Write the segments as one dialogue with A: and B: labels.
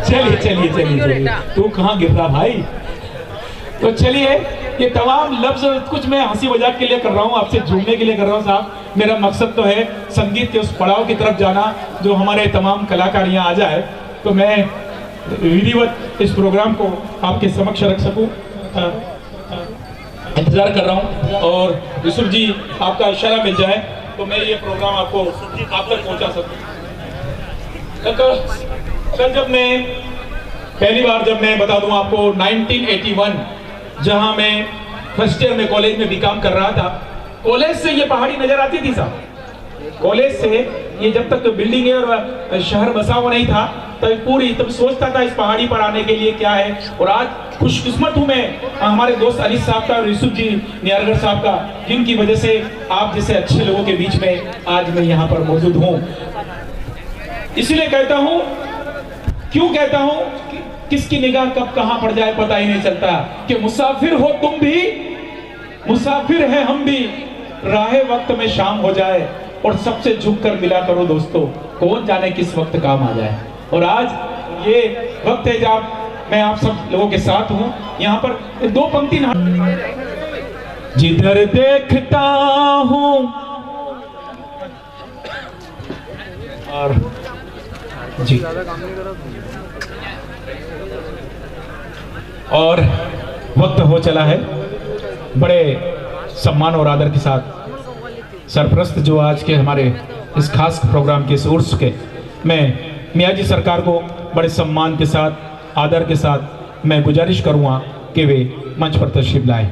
A: चलिए चलिए चलिए, तू कहाँ गिर रहा भाई। तो चलिए, ये तमाम लफ्ज कुछ मैं हंसी मजाक के लिए कर रहा हूँ, आपसे जुड़ने के लिए कर रहा हूँ साहब। मेरा मकसद तो है संगीत के उस पड़ाव की तरफ जाना जो हमारे तमाम कलाकार यहाँ आ जाए, तो मैं विधिवत इस प्रोग्राम को आपके समक्ष रख सकूँ। इंतजार कर रहा हूँ और यूसुफ जी आपका इशारा मिल जाए तो मैं ये प्रोग्राम आप तक पहुँचा सकूँ। कल जब मैं पहली बार बता दूं आपको 1981 जहां मैं फर्स्ट ईयर में कॉलेज में बीकॉम कर रहा था, कॉलेज से ये पहाड़ी नजर आती थी साहब। कॉलेज से ये जब तक बिल्डिंग और शहर बसा हुआ नहीं था तब सोचता था इस पहाड़ी पर आने के लिए क्या है। और आज खुशकिस्मत हूं मैं हमारे दोस्त अनीस साहब का और यूसुफ जी नियारगढ़ साहब का, जिनकी वजह से आप जैसे अच्छे लोगों के बीच में आज मैं यहाँ पर मौजूद हूँ। इसलिए कहता हूँ, क्यों कहता हूँ, किसकी निगाह कब कहां पड़ जाए पता ही नहीं चलता। कि मुसाफिर हो तुम भी, मुसाफिर है हम भी, राहे वक्त में शाम हो जाए और सबसे झुक कर मिला करो दोस्तों, कौन जाने किस वक्त काम आ जाए। और आज ये वक्त है जब मैं आप सब लोगों के साथ हूं। यहाँ पर दो पंक्ति जिधर देखता हूं और जी, और वक्त हो चला है बड़े सम्मान और आदर के साथ सरप्रस्त जो आज के हमारे इस खास प्रोग्राम के इस उर्स के, मैं मियाँ जी सरकार को बड़े सम्मान के साथ आदर के साथ मैं गुजारिश करूँगा कि वे मंच पर तशरीफ लाएं।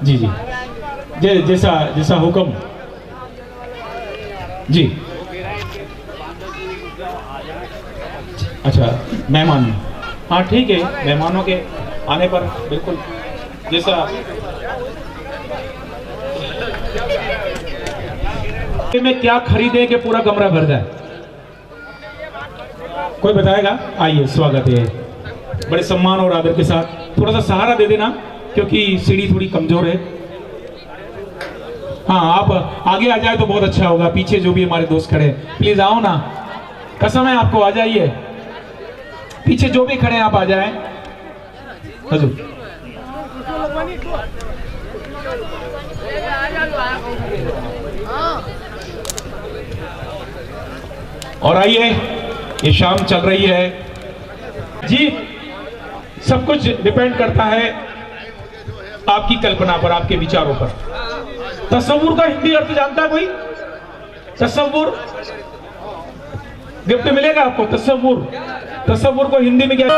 A: जी जी, जैसा हुक्म जी। अच्छा, मेहमान, हाँ ठीक है, मेहमानों के आने पर बिल्कुल जैसा में क्या खरीदे कि पूरा कमरा भर जाए, कोई बताएगा? आइए, स्वागत है बड़े सम्मान और आदर के साथ। थोड़ा सा सहारा दे देना क्योंकि सीढ़ी थोड़ी कमजोर है। हाँ, आप आगे आ जाए तो बहुत अच्छा होगा। पीछे जो भी हमारे दोस्त खड़े प्लीज आओ ना, कसम है आपको, आ जाइए। पीछे जो भी खड़े हैं आप आ जाएं। हजूर और आइए, ये शाम चल रही है जी। सब कुछ डिपेंड करता है आपकी कल्पना पर, आपके विचारों पर। तसव्वुर का हिंदी अर्थ जानता है कोई? तसव्वुर गिफ्ट मिलेगा आपको। तसव्वुर, तसव्वुर को हिंदी में क्या?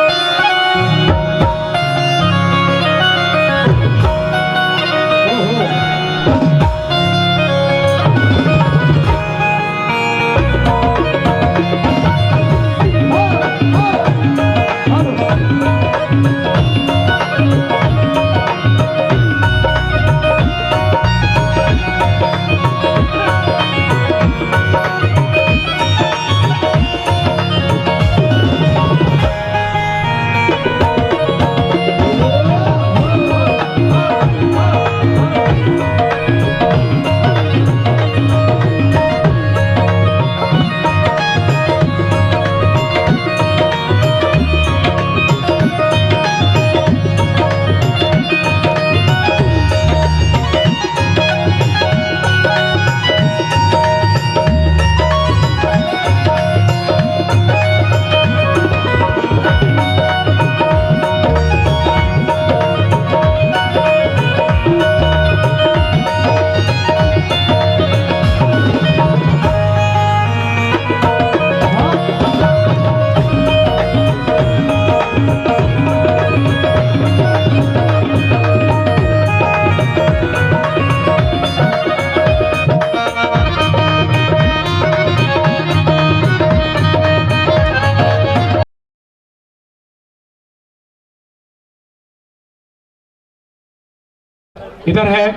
A: इधर है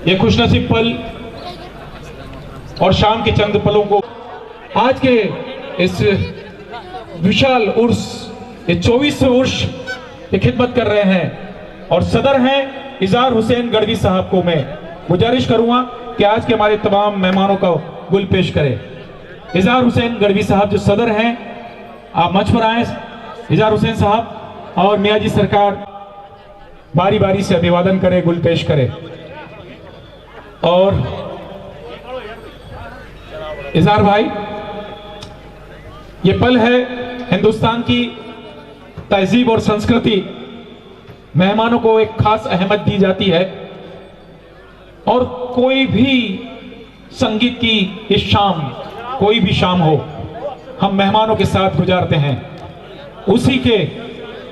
A: ये खुशनसीब पल और शाम के चंद पलों को आज के इस विशाल उर्स, ये 24वें उर्स की खिदमत कर रहे हैं और सदर हैं इजार हुसैन गढ़वी साहब को मैं गुजारिश करूंगा कि आज के हमारे तमाम मेहमानों को गुल पेश करें। इजहार हुसैन गढ़वी साहब जो सदर हैं, आप मंच पर आए। इजहार हुसैन साहब और मियाँ जी सरकार बारी बारी से अभिवादन करें, गुल पेश करें। और इजहार भाई, ये पल है हिंदुस्तान की तहजीब और संस्कृति, मेहमानों को एक खास अहमियत दी जाती है और कोई भी संगीत की इस शाम, कोई भी शाम हो, हम मेहमानों के साथ गुजारते हैं। उसी के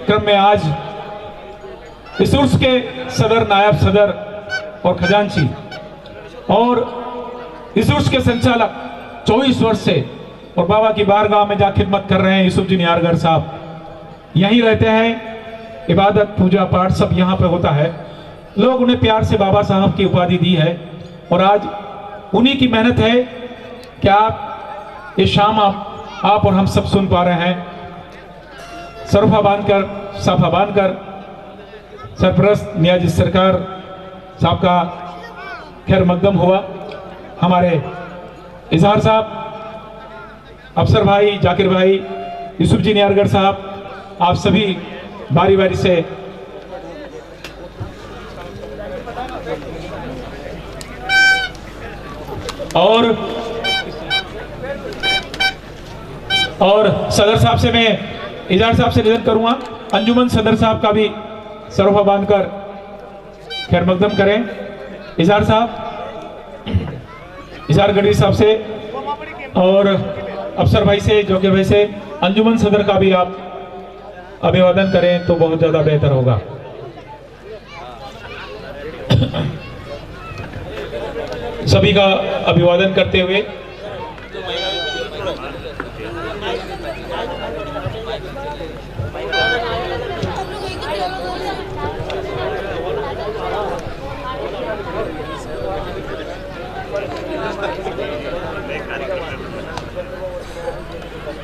A: क्रम में आज इस उर्स के सदर, नायब सदर और खजांची और इस उर्स के संचालक 24 वर्ष से और बाबा की बारगाह में जा खिदमत कर रहे हैं यूसुफ जी नियारगर साहब, यहीं रहते हैं। इबादत, पूजा पाठ सब यहाँ पे होता है। लोग उन्हें प्यार से बाबा साहब की उपाधि दी है और आज उन्हीं की मेहनत है कि आप ये शाम आप और हम सब सुन पा रहे हैं। सरफा बांधकर, साफा बांधकर सरपरस्त नियाजी सरकार साहब का खैर मकदम हुआ। हमारे इजहार साहब, अफसर भाई, जाकिर भाई, यूसुफ जी नियारगर साहब, आप सभी बारी बारी से और सदर साहब से मैं इजहार साहब से निवेदन करूंगा, अंजुमन सदर साहब का भी सरोफा बांधकर खैर मकदम करें। इजहार साहब, इजहार गढ़वी साहब से और अफसर भाई से, जोगे भाई से, अंजुमन सदर का भी आप अभिवादन करें तो बहुत ज्यादा बेहतर होगा। सभी का अभिवादन करते हुए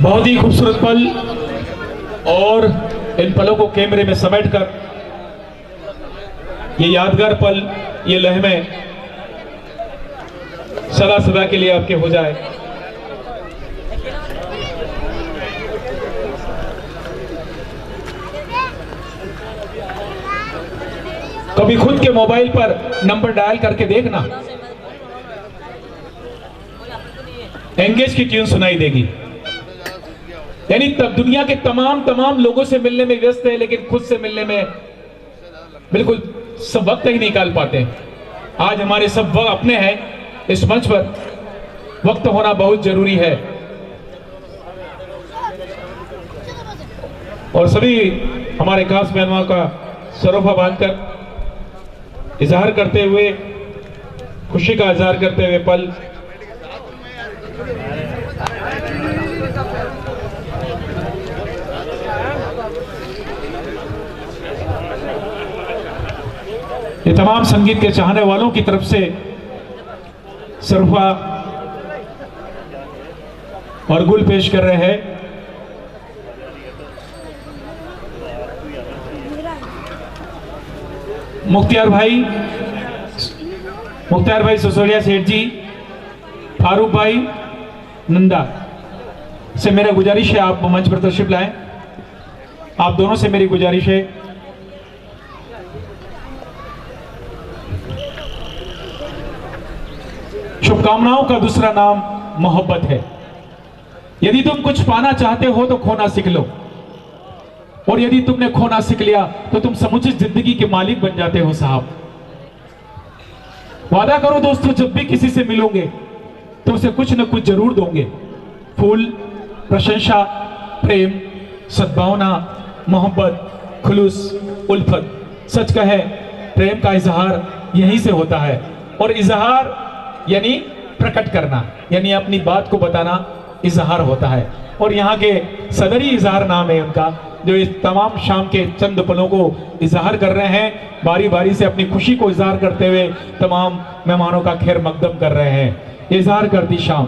A: बहुत ही खूबसूरत पल और इन पलों को कैमरे में समेटकर ये यादगार पल, ये लम्हे सदा सदा के लिए आपके हो जाए। कभी खुद के मोबाइल पर नंबर डायल करके देखना, एंगेज की ट्यून सुनाई देगी। यानी तब दुनिया के तमाम लोगों से मिलने में व्यस्त है, लेकिन खुद से मिलने में बिल्कुल सब वक्त ही निकाल पाते हैं। आज हमारे सब वक्त अपने हैं, इस मंच पर वक्त होना बहुत जरूरी है। और सभी हमारे खास मेहमानों का सरोफा बांधकर इजहार करते हुए, खुशी का इजहार करते हुए पल ये तमाम संगीत के चाहने वालों की तरफ से सरफा और गुल पेश कर रहे हैं। मुख्तियार भाई ससोरिया सेठ जी, फारूक भाई नंदा से मेरा गुजारिश है आप मंच पर तशरीफ लाएं। आप दोनों से मेरी गुजारिश है शुभकामनाओं का दूसरा नाम मोहब्बत है। यदि तुम कुछ पाना चाहते हो तो खोना सीख लो, और यदि तुमने खोना सीख लिया तो तुम समुचित जिंदगी के मालिक बन जाते हो साहब। वादा करो दोस्तों, जब भी किसी से मिलोगे तो उसे कुछ न कुछ जरूर दोगे। फूल, प्रशंसा, प्रेम, सद्भावना, मोहब्बत, खुलूस, उल्फत। सच कहे, प्रेम का इजहार यहीं से होता है। और इजहार यानी प्रकट करना, यानी अपनी बात को बताना इजहार होता है। और यहाँ के सदरी इजहार नाम है उनका, जो इस तमाम शाम के चंद पलों को इजहार कर रहे हैं, बारी बारी से अपनी खुशी को इजहार करते हुए तमाम मेहमानों का खैर मकदम कर रहे हैं। इजहार करती शाम।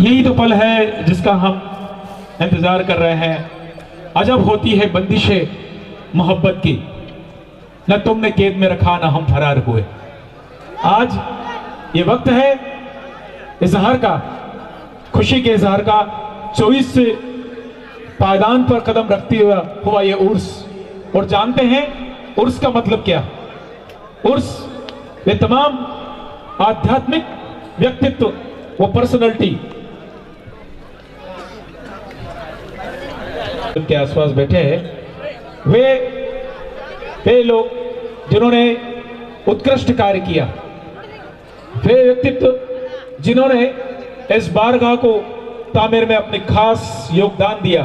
A: यही तो पल है जिसका हम इंतजार कर रहे हैं। अजब होती है बंदिशे मोहब्बत की, न तुमने कैद में रखा न हम फरार हुए। आज ये वक्त है इजहार का, खुशी के इजहार का। 24 पायदान पर कदम रखते हुआ ये उर्स, और जानते हैं उर्स का मतलब क्या। उर्स वे तमाम आध्यात्मिक व्यक्तित्व, वो पर्सनैलिटी उनके आसपास बैठे हैं, वे लोग जिन्होंने उत्कृष्ट कार्य किया, वे व्यक्तित्व जिन्होंने इस बारगाह को तामीर में अपने खास योगदान दिया,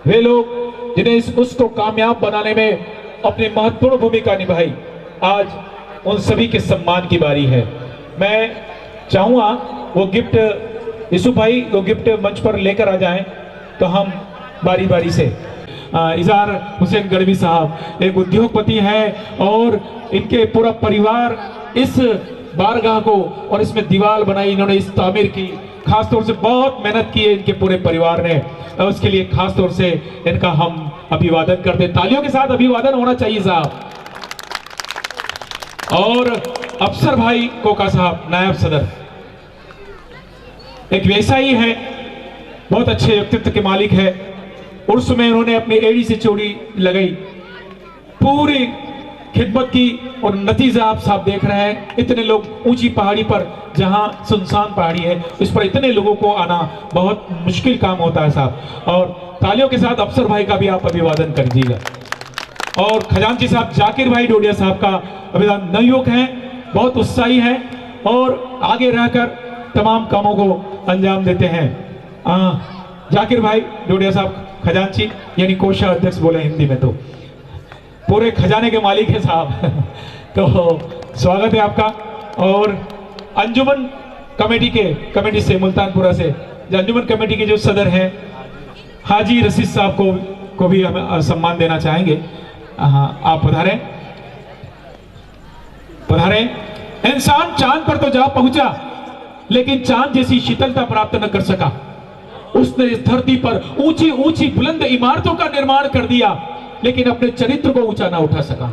A: वे लोग जिन्हें उसको कामयाब बनाने में अपनी महत्वपूर्ण भूमिका निभाई। आज उन सभी के सम्मान की बारी है। मैं चाहूंगा वो गिफ्ट यूसुफ भाई वो गिफ्ट मंच पर लेकर आ जाएं, तो हम बारी बारी से। इजहार हुसैन गढ़वी साहब एक उद्योगपति हैं और इनके पूरा परिवार इस बारगाह को और इसमें दीवार बनाई, इन्होंने इस तामीर की, खासतौर से बहुत मेहनत की है इनके पूरे परिवार ने, और उसके लिए खासतौर से इनका हम अभिवादन करते हैं। तालियों के साथ अभिवादन होना चाहिए साहब। और अफसर भाई कोका साहब नायब सदर, एक वैसा ही है, बहुत अच्छे व्यक्तित्व के मालिक है। उर्स में उन्होंने अपनी एड़ी से चोरी लगाई, पूरी खिदमत की, और नतीजा आप साहब देख रहे हैं। इतने लोग ऊंची पहाड़ी पर, जहां सुनसान पहाड़ी है, उस पर इतने लोगों को आना बहुत मुश्किल काम होता है साहब। और तालियों के साथ अफसर भाई का भी आप अभिवादन कर दीजिएगा। और खजांची साहब जाकिर भाई डोडिया साहब का अभिवादन। नवयुवक हैं, बहुत उत्साही हैं और आगे रहकर तमाम कामों को अंजाम देते हैं। जाकिर भाई डोडिया साहब खजांची यानी कोषाध्यक्ष बोले हिंदी में, तो पूरे खजाने के मालिक हैं साहब। तो स्वागत है आपका। और अंजुमन कमेटी से मुल्तानपुरा से अंजुमन कमेटी के जो सदर हैं हाजी रशीद साहब को भी हम सम्मान देना चाहेंगे। आप पधारे। इंसान चांद पर तो जा पहुंचा, लेकिन चांद जैसी शीतलता प्राप्त न कर सका। उसने इस धरती पर ऊंची ऊंची बुलंद इमारतों का निर्माण कर दिया, लेकिन अपने चरित्र को ऊंचा ना उठा सका।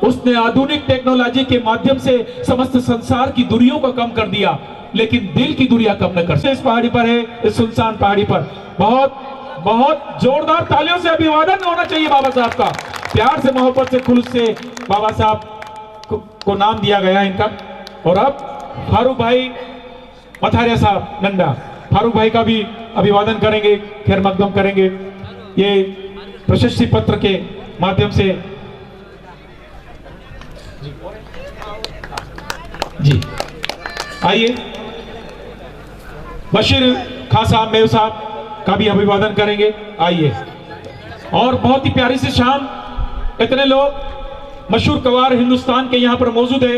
A: उसने आधुनिक टेक्नोलॉजी के माध्यम से समस्त संसार की दूरियों को कम कर दिया, लेकिन दिल की दूरियां कम न कर सका। इस पहाड़ी पर है, इस सुनसान पहाड़ी पर बहुत बहुत जोरदार तालियों से अभिवादन होना चाहिए बाबा साहब का। प्यार से, मोहब्बत से, खुलूस से बाबा साहब को नाम दिया गया है इनका। और अब फारूक भाई मथारिया साहब नंदा, फारूक भाई का भी अभिवादन करेंगे, खैर मकदम करेंगे। ये प्रशस्ति पत्र के माध्यम से जी आइए। बशीर खां साहब मेव साहब का भी अभिवादन करेंगे, आइए। और बहुत ही प्यारी सी शाम, इतने लोग मशहूर कवार हिंदुस्तान के यहाँ पर मौजूद है,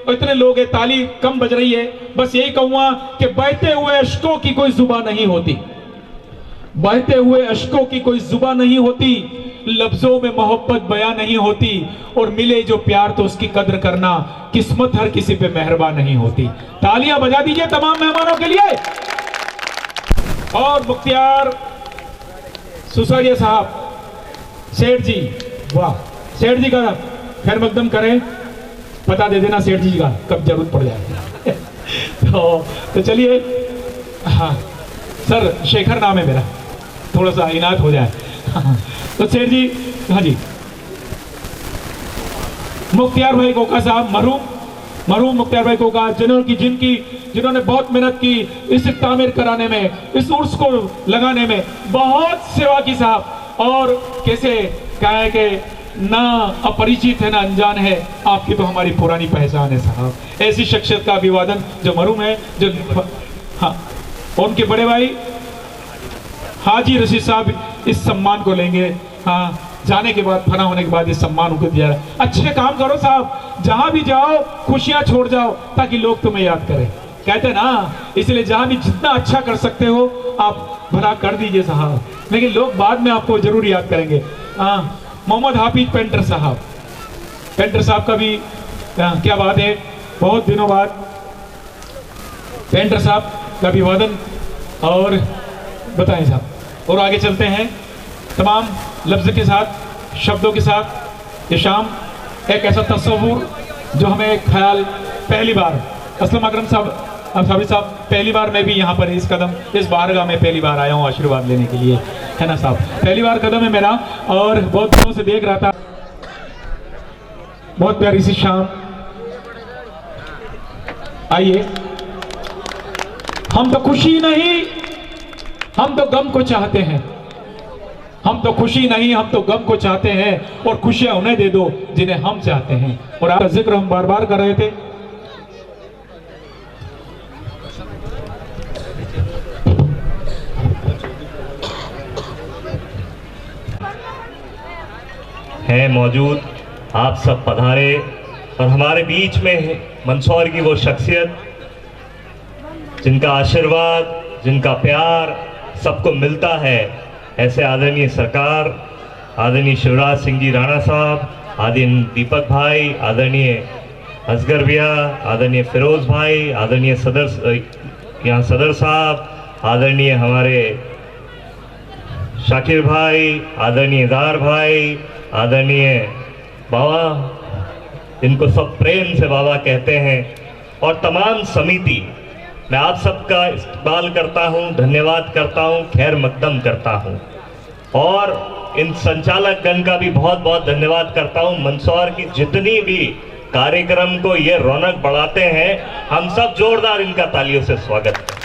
A: और इतने लोग है, ताली कम बज रही है। बस यही कहूंगा कि बहते हुए अश्कों की कोई जुबान नहीं होती, बहते हुए अश्कों की कोई जुबान नहीं होती, लफ्जों में मोहब्बत बयां नहीं होती, और मिले जो प्यार तो उसकी कद्र करना, किस्मत हर किसी पे मेहरबान नहीं होती। तालियां बजा दीजिए तमाम मेहमानों के लिए। और मुख्तियार सुसारिया साहब, सेठ जी, वाह, सेठ जी का खैर मकदम करें, पता दे देना सेठ जी का कब जरूरत पड़ जाए। तो चलिए। हाँ सर, शेखर नाम है मेरा, थोड़ा सा इनायत हो जाए। तो सेठ जी, हाँ जी। मुख्तियार भाई कोका साहब, मरहूम मुख्तियार भाई कोका, जिन्होंने बहुत मेहनत की इस तामीर कराने में, इस उर्स को लगाने में, बहुत सेवा की साहब। और कैसे कहा कि ना अपरिचित है ना अनजान है, आपकी तो हमारी पुरानी पहचान है साहब। ऐसी शख्सियत का अभिवादन जो मरहूम है, जो हाँ, उनके बड़े भाई हाजी रशीद साहब इस सम्मान को लेंगे। हाँ, जाने के बाद, फना होने के बाद इस सम्मान उनको दिया है। अच्छे काम करो साहब, जहां भी जाओ खुशियां छोड़ जाओ, ताकि लोग तुम्हें याद करें, कहते हैं ना। इसलिए जहां भी जितना अच्छा कर सकते हो आप भला कर दीजिए साहब, लेकिन लोग बाद में आपको जरूर याद करेंगे। हाँ, मोहम्मद हाफिज पेंटर साहब का भी क्या बात है, बहुत दिनों बाद पेंटर साहब का अभिवादन और बताएं साहब। और आगे चलते हैं तमाम लफ्ज़ के साथ, शब्दों के साथ। ये शाम एक ऐसा तस्वुर जो हमें ख्याल पहली बार असलम अकरम साहब साबिर साहब पहली बार मैं भी यहाँ पर इस बारगाह में पहली बार आया हूँ आशीर्वाद लेने के लिए, है ना साहब। पहली बार कदम है मेरा और बहुत दिनों से देख रहा था। बहुत प्यारी सी शाम। आइए, हम तो खुशी नहीं, हम तो गम को चाहते हैं। हम तो खुशी नहीं, हम तो गम को चाहते हैं और खुशियां उन्हें दे दो जिन्हें हम चाहते हैं। और आपका जिक्र हम बार बार कर रहे थे।
B: हैं मौजूद, आप सब पधारे और हमारे बीच में मंदसौर की वो शख्सियत जिनका आशीर्वाद, जिनका प्यार सबको मिलता है, ऐसे आदरणीय सरकार, आदरणीय शिवराज सिंह जी राणा साहब, आदरणीय दीपक भाई, आदरणीय असगर भैया, आदरणीय फिरोज भाई, आदरणीय सदर साहब, आदरणीय हमारे शाकिर भाई, आदरणीय दार भाई, आदरणीय बाबा, इनको सब प्रेम से बाबा कहते हैं, और तमाम समिति, मैं आप सबका इस्तकबाल करता हूं, धन्यवाद करता हूं, खैर मकदम करता हूं, और इन संचालकगण का भी बहुत बहुत धन्यवाद करता हूं। मंदसौर की जितनी भी कार्यक्रम को ये रौनक बढ़ाते हैं, हम सब जोरदार इनका तालियों से स्वागत करते हैं।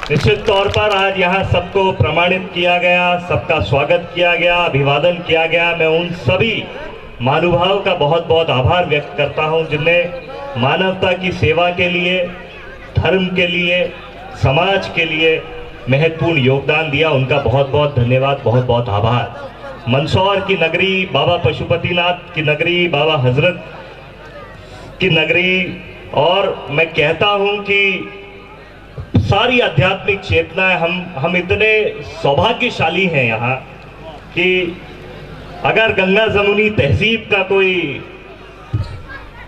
B: निश्चित तौर पर आज यहाँ सबको प्रमाणित किया गया, सबका स्वागत किया गया, अभिवादन किया गया। मैं उन सभी महानुभाव का बहुत बहुत आभार व्यक्त करता हूँ जिनने मानवता की सेवा के लिए, धर्म के लिए, समाज के लिए महत्वपूर्ण योगदान दिया। उनका बहुत बहुत धन्यवाद, बहुत बहुत आभार। मंदसौर की नगरी, बाबा पशुपतिनाथ की नगरी, बाबा हजरत की नगरी, और मैं कहता हूँ कि सारी आध्यात्मिक चेतनाएं, हम इतने सौभाग्यशाली हैं यहाँ कि अगर गंगा जमुनी तहजीब का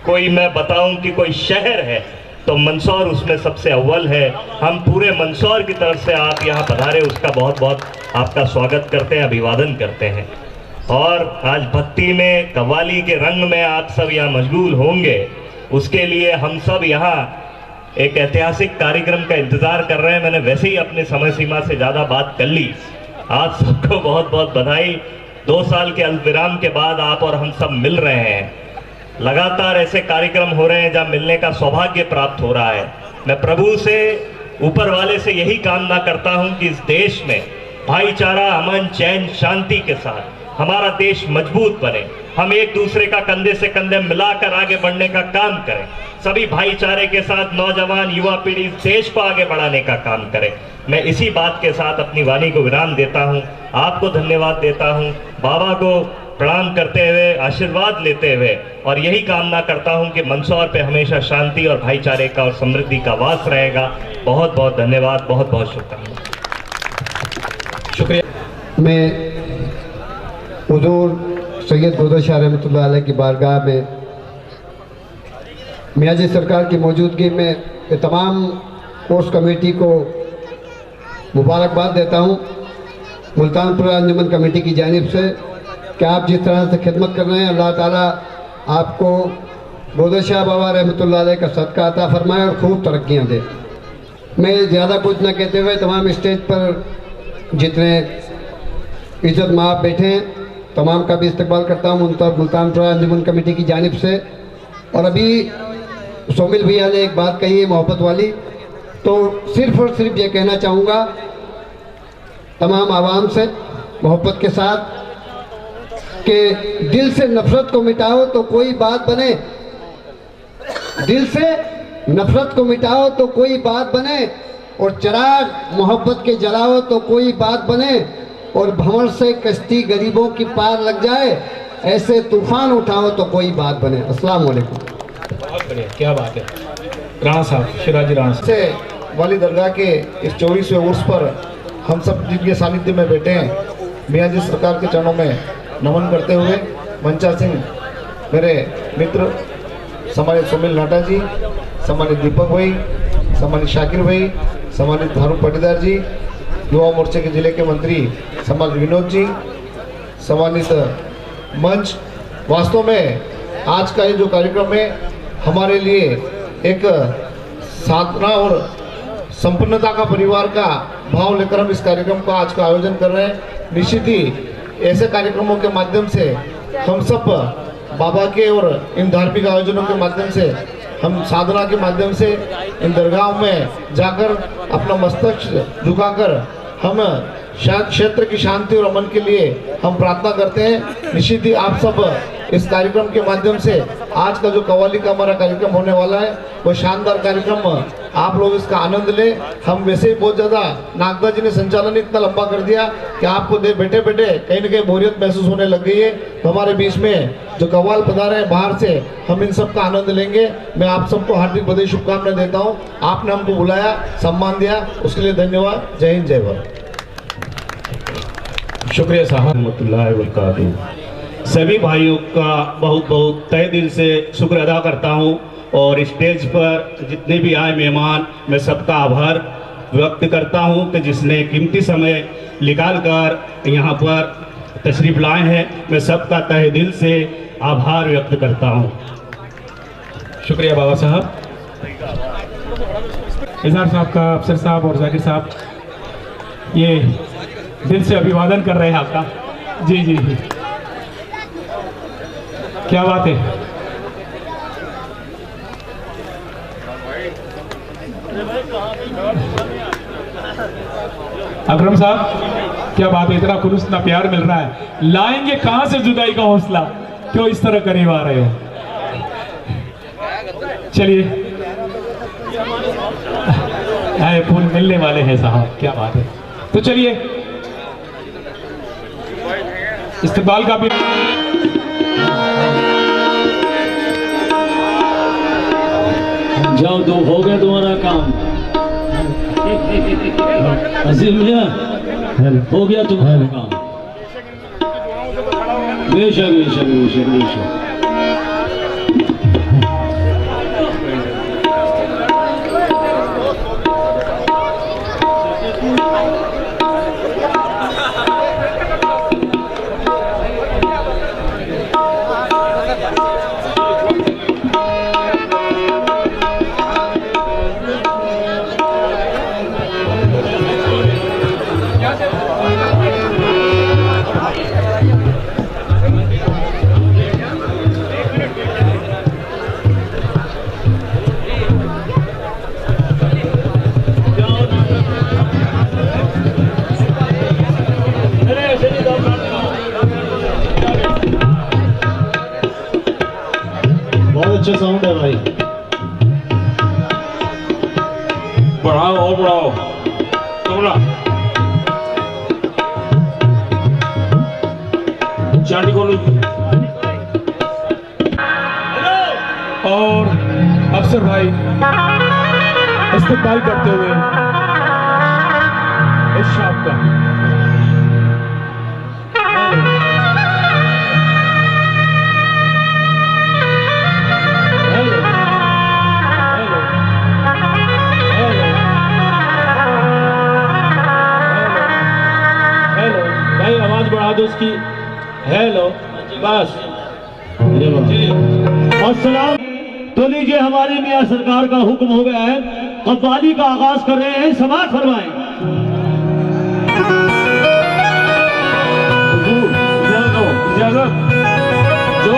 B: कोई मैं बताऊं कि कोई शहर है तो मंदसौर उसमें सबसे अव्वल है। हम पूरे मंदसौर की तरफ से आप यहाँ पधारे, उसका बहुत बहुत आपका स्वागत करते हैं, अभिवादन करते हैं। और आज भक्ति में, कव्वाली के रंग में आप सब यहाँ मशगूल होंगे, उसके लिए हम सब यहाँ एक ऐतिहासिक कार्यक्रम का इंतजार कर रहे हैं। मैंने वैसे ही अपने समय सीमा से ज़्यादा बात कर ली। आप सबको बहुत बहुत बधाई। 2 साल के अल्पविराम के बाद आप और हम सब मिल रहे हैं। लगातार ऐसे कार्यक्रम हो रहे हैं जहाँ मिलने का सौभाग्य प्राप्त हो रहा है। मैं प्रभु से, ऊपर वाले से यही कामना करता हूँ कि इस देश में भाईचारा, अमन, चैन, शांति के साथ हमारा देश मजबूत बने। हम एक दूसरे का कंधे से कंधे मिलाकर आगे बढ़ने का काम करें। सभी भाईचारे के साथ नौजवान, युवा पीढ़ी इस देश को आगे बढ़ाने का काम करें। मैं इसी बात के साथ अपनी वाणी को विराम देता हूं। आपको धन्यवाद देता हूं, बाबा को प्रणाम करते हुए, आशीर्वाद लेते हुए, और यही कामना करता हूं कि मंदसौर पे हमेशा शांति और भाईचारे का और समृद्धि का वास रहेगा। बहुत बहुत धन्यवाद, बहुत बहुत शुभकामनाएं।
A: शुक्रिया।
C: मैं हुजूर सैयद गोदा शाह रहमतुल्लाह अलैह की बारगाह में मियाँ जी सरकार की मौजूदगी में तमाम कोर्स कमेटी को मुबारकबाद देता हूँ मुल्तानपुर अंजुमन कमेटी की जानिब से कि आप जिस तरह से खिदमत कर रहे हैं, अल्लाह ताला आपको गोदा शाह बाबा रहमतुल्लाह अलैह का सदका अता फरमाए और खूब तरक्कियाँ दे। मैं ज़्यादा कुछ न कहते हुए तमाम स्टेज पर जितने इज़्ज़त माफ़ बैठे हैं तमाम का भी इस्तकबाल करता हूँ मुल्तानपुर अंजुमन कमेटी की जानिब से। और अभी सोमिल भैया ने एक बात कही है मोहब्बत वाली, तो सिर्फ़ और सिर्फ ये कहना चाहूँगा तमाम आवाम से मोहब्बत के साथ कि दिल से नफ़रत को मिटाओ तो कोई बात बने, दिल से नफ़रत को मिटाओ तो कोई बात बने, और चिराग मोहब्बत के जलाओ तो कोई बात बने, और भंवर से कश्ती गरीबों की पार लग जाए, ऐसे तूफान उठाओ तो कोई बात बने। अस्सलाम वालेकुम।
A: बहुत बढ़िया, क्या बात है। राणा साहब, शिराजी राणा साहब
D: से वाली दरगाह के इस 24वें उर्स पर हम सब जिनके सानिध्य में बैठे हैं, मियाँ जी सरकार के चरणों में नमन करते हुए मंचा सिंह, मेरे मित्र सम्मानित सुमिल नाटा जी, सम्मानित दीपक भाई, सम्मानित शाकिर भाई, सम्मानित धारू पाटीदार जी, युवा मोर्चे के जिले के मंत्री सम्मानित विनोद जी, सम्मानित मंच वास्तव में आज का ये जो कार्यक्रम है हमारे लिए एक साधना और संपन्नता का परिवार का भाव लेकर हम इस कार्यक्रम का आज का आयोजन कर रहे हैं। निश्चित ही ऐसे कार्यक्रमों के माध्यम से हम सब बाबा के और इन धार्मिक आयोजनों के माध्यम से हम साधना के माध्यम से इन दरगाहों में जाकर अपना मस्तक झुकाकर हम क्षेत्र की शांति और अमन के लिए हम प्रार्थना करते हैं। निश्चित ही आप सब इस कार्यक्रम के माध्यम से आज का जो कव्वाली का हमारा कार्यक्रम होने वाला है वो शानदार कार्यक्रम आप लोग इसका आनंद लें। हम वैसे ही बहुत ज़्यादा नागदा जी ने संचालन इतना लंबा कर दिया कि आपको बैठे बैठे कहीं ना कहीं बोरियत महसूस होने लग गई है। तो हमारे बीच में जो कव्वाल पधारे हैं बाहर से हम इन सब का आनंद लेंगे। मैं आप सबको हार्दिक बधाई शुभकामनाएं देता हूँ। आपने हमको बुलाया, सम्मान दिया, उसके लिए धन्यवाद। जय हिंद, जय भारत।
A: शुक्रिया साहब।
E: रहमतुल्लाहि व बरकातहू। सभी भाइयों का बहुत बहुत तहे दिल से शुक्र अदा करता हूँ और स्टेज पर जितने भी आए मेहमान, मैं सबका आभार व्यक्त करता हूँ कि जिसने कीमती समय निकाल कर यहाँ पर तशरीफ़ लाए हैं। मैं सबका तहे दिल से आभार व्यक्त करता हूँ।
A: शुक्रिया बाबा साहब। इजहार साहब का, अफसर साहब और जाकिर साहब ये दिल से अभिवादन कर रहे हैं आपका। जी जी जी, क्या बात है। अकरम साहब क्या बात है, इतना खुलूस, इतना प्यार मिल रहा है। लाएंगे कहां से जुदाई का हौसला, क्यों इस तरह करीब आ रहे हो। चलिए, फूल मिलने वाले हैं साहब, क्या बात है। तो चलिए इस्तेमाल का भी
F: जाओ, तो हो गया तुम्हारा काम। अजीम मियां, हो गया तुम्हारा काम। बेशक बेशक बेशक बेशक। अच्छा साउंड है भाई,
A: बढ़ाओ और बढ़ाओ थोड़ा। चांदी को और अफसर भाई इस्तेमाल करते हुए इस शाम का
F: उसकी हेलो बस। और सलाम तो लीजिए, हमारे मियां सरकार का हुक्म हो गया है, कव्वाली का आगाज कर रहे हैं। समाअत फरमाएं। इजाजत जो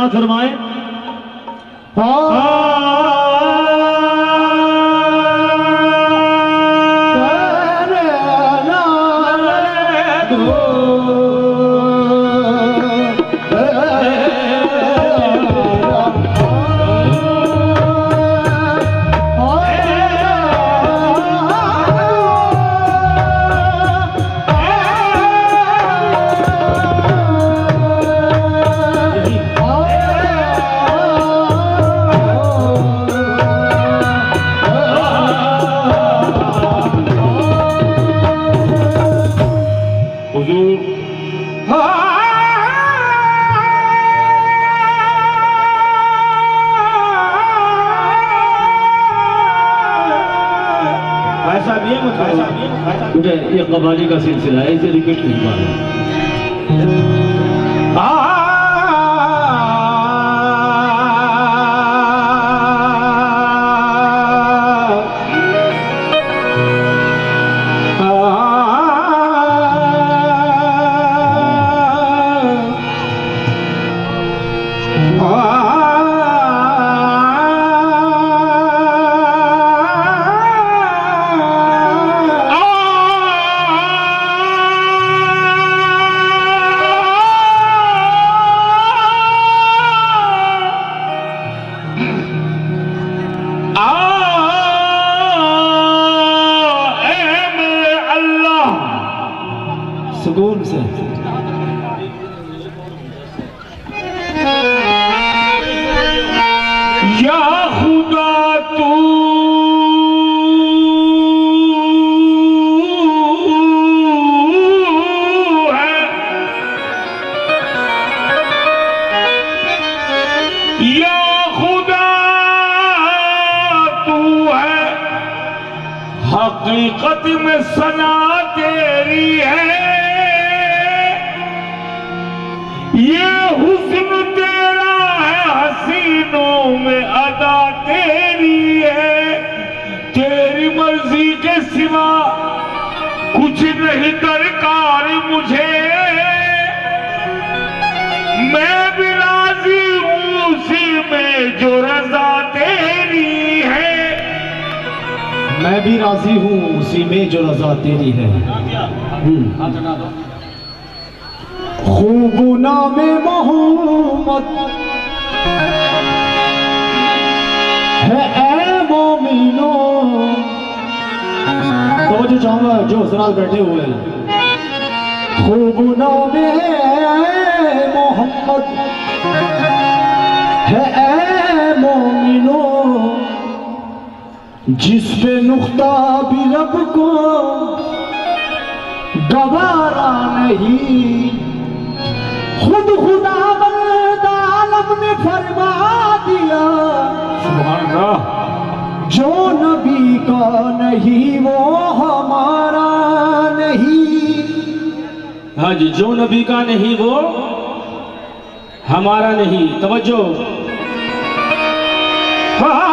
F: समाज फरमाए। मुझे ये कव्वाली का सिलसिला है, इसे रिपीट नहीं पा रहा। सुकून से या खुदा तू है, या खुदा तू है, हकीकत में सना तेरी है, ये हुस्न तेरा है, हसीनों में अदा तेरी है, तेरी मर्जी के सिवा कुछ नहीं दरकार मुझे, मैं भी राजी हूँ उसी में जो रजा तेरी है, मैं भी राजी हूँ उसी में जो रजा तेरी है। खूब नामे मोहम्मद है ए मोमिनो, तो जो चाहूंगा जो हजरात बैठे हुए हैं, खूब नामे मोहम्मद है ए मोमिनो, जिस पे नुक्ता भी रब को गवारा नहीं, खुद खुदा आलम ने फरमा दिया, सुभान अल्लाह, जो नबी का नहीं वो हमारा नहीं। हाँ जी, जो नबी का नहीं वो हमारा नहीं। तवज्जो। हाँ